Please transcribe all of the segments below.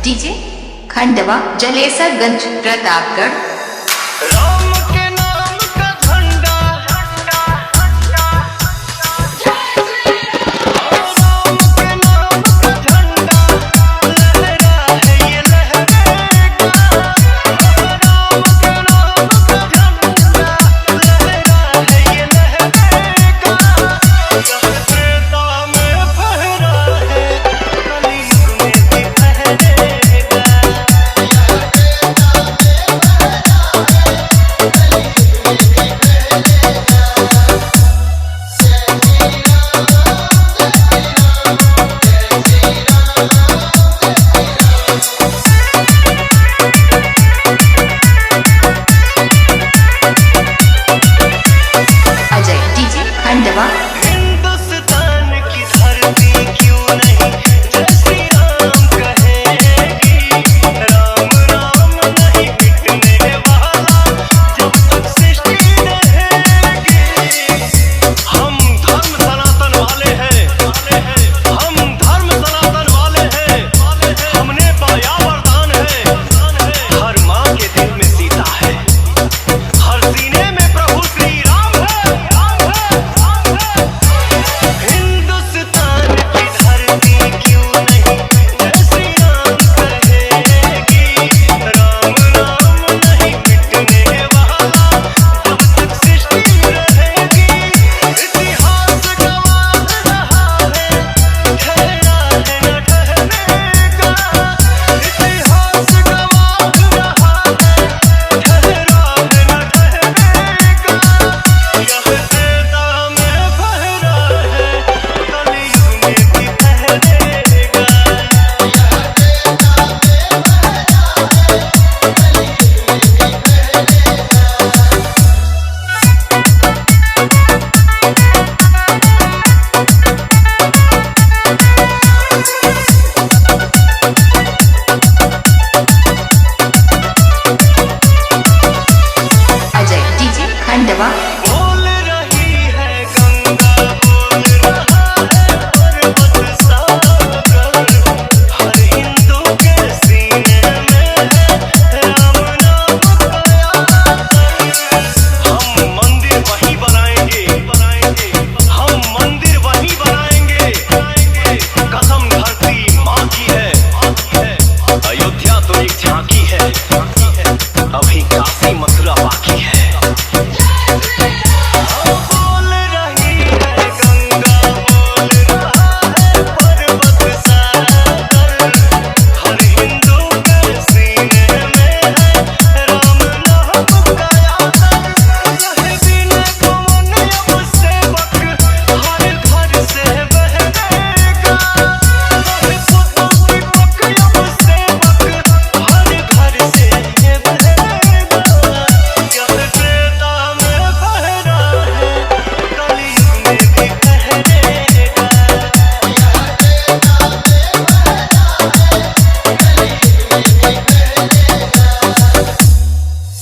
DJ Khandwa Jalesarganj Pratapgarh. Ram के नाम का झंडा, राम के नाम का झंडा लहरा है ये लहरेगा। राम के नाम का झंडा लहरा है ये लहरेगा। जब त्रेता में फहरा है कलयुग में भी फहरेगा। अजय डीजे खंडवा। हिंदुस्तान की धरती क्यों नहीं जय श्री राम कहेगी। राम राम नहीं मिटने वाला जब तक सृष्टि रहेगी। हम धर्म सनातन वाले हैं, हम धर्म सनातन वाले हैं। हमने पाया वरदान है, हर माँ के दिल में सीता है, हर सीने में प्रभु श्री राम है। हिंदुस्तान की धरती क्यों नहीं जय श्री राम कहेगी। राम राम नहीं मिटने वाला जब तक सृष्टि रहेगी। इतिहास गवाह रहा है, ठहरा है न ठहरेगा। इतिहास गवाह रहा है, ठहरा है न ठहरेगा। यह त्रेता में फहरा है कलयुग में भी फहरेगा। अजय डीजे खंडवा। बोल रही है गंगा, बोल रहा है पर्वत सागर। हर हिंदू के सीने में है राम नाम का आदर। हम मंदिर वही बनाएंगे, हम मंदिर वही बनाएंगे। कसम धरती माँ की है, अयोध्या तो एक झांकी है, अभी काशी मथुरा बाकी है। बोल रही है गंगा, बोल रहा है पर्वत सागर। हर हिंदू के सीने में है राम नाम का आदर। कहे बिना कौन अब सेवक हर घर से बहरेगा। कहे पुतों की पक अब सेवक हर घर से बहरेगा। यह त्रेता में फहरा है कलयुग में भी फहरेगा।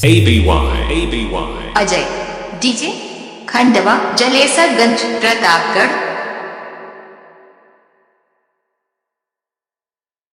ABY Ajay DJ Khandwa Jalesarganj Pratapgarh.